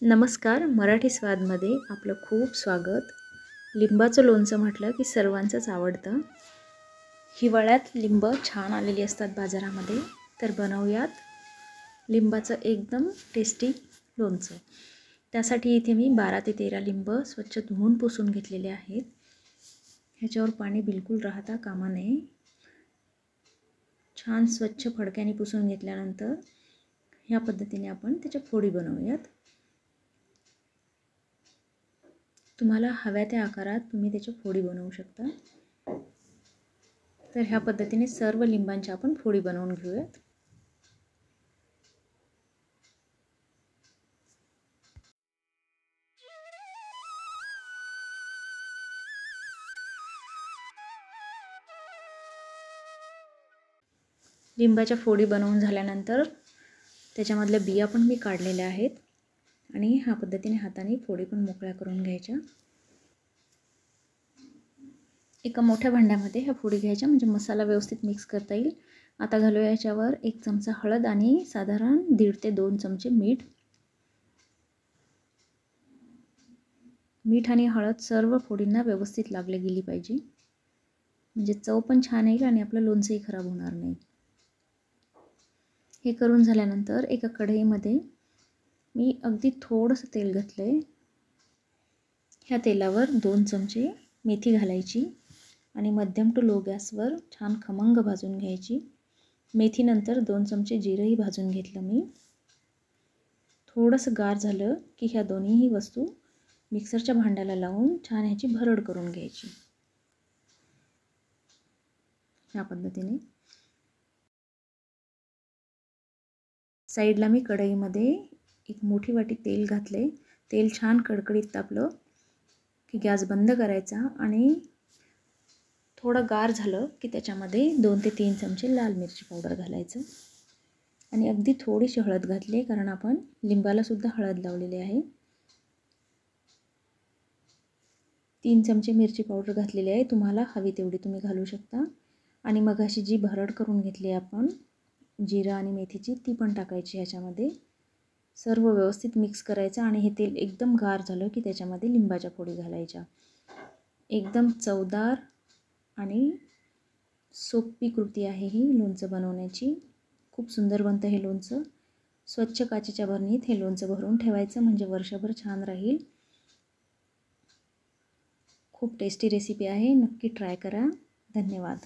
नमस्कार. मराठी स्वादमध्ये आपलं खूप स्वागत. लिंबाचं लोणचं म्हटलं की सर्वांचंच आवडतं. हिवाळ्यात लिंब छान आलेली असतात बाजारामध्ये, तर बनवूयात लिंबाचं एकदम टेस्टी लोणचं. त्यासाठी इथे मी 12 ते 13 लिंब स्वच्छ धुवून पुसून घेतलेले आहेत. ह्याच्यावर पाणी बिलकुल राहता कामा नये. छान स्वच्छ फडक्याने पुसून घेतल्यानंतर ह्या पद्धतीने आपण त्याच्या फोडी बनवूयात. तुम्हाला हव्या त्या आकारात तुम्ही त्याच्या फोडी बनवू शकता. तर ह्या पद्धतीने सर्व लिंबांच्या आपण फोडी बनवून घेऊयात. लिंबाच्या फोडी बनवून झाल्यानंतर त्याच्यामधल्या बिया पण मी काढलेल्या आहेत आणि ह्या पद्धतीने हाताने फोडी पण मोकळ्या करून घ्यायच्या. एका मोठ्या भांड्यामध्ये ह्या फोडी घ्यायच्या म्हणजे मसाला व्यवस्थित मिक्स करता येईल. आता घालूया याच्यावर 1 चमचा हळद आणि साधारण 1.5 ते 2 चमचे मीठ. मीठ आणि हळद सर्व फोडींना व्यवस्थित लागले गेली पाहिजे, म्हणजे चव पण छान येईल आणि आपलं लोणचंही खराब होणार नाही. हे करून झाल्यानंतर एका कढईमध्ये मी अगदी थोडंसं तेल घातलंय. ह्या तेलावर 2 चमचे मेथी घालायची आणि मध्यम टू लो गॅसवर छान खमंग भाजून घ्यायची. मेथीनंतर 2 चमचे जिरंही भाजून घेतलं मी. थोडंसं गार झालं की ह्या दोन्हीही वस्तू मिक्सरच्या भांड्याला लावून छान ह्याची भरड करून घ्यायची. ह्या पद्धतीने साईडला मी कढईमध्ये एक मोठी वाटी तेल घातले. तेल छान कडकडीत तापलं की गॅस बंद करायचा आणि थोडं गार झालं की त्याच्यामध्ये 2 ते 3 चमचे लाल मिरची पावडर घालायचं आणि अगदी थोडीशी हळद घातली, कारण आपण लिंबाला सुद्धा हळद लावलेली आहे. 3 चमचे मिरची पावडर घातलेली आहे. तुम्हाला हवी तेवढी तुम्ही घालू शकता. आणि मग अशी जी भरड करून घेतली आपण जिरा आणि मेथीची, ती पण टाकायची ह्याच्यामध्ये. सर्व व्यवस्थित मिक्स करायचं आणि हे तेल एकदम गार झालं की त्याच्यामध्ये लिंबाच्या फोडी घालायच्या. एकदम चवदार आणि सोपी कृती आहे ही लोणचं बनवण्याची. खूप सुंदर बनतं हे लोणचं. स्वच्छ काचेच्या भरणीत हे लोणचं भरून ठेवायचं म्हणजे वर्षभर छान राहील. खूप टेस्टी रेसिपी आहे, नक्की ट्राय करा. धन्यवाद.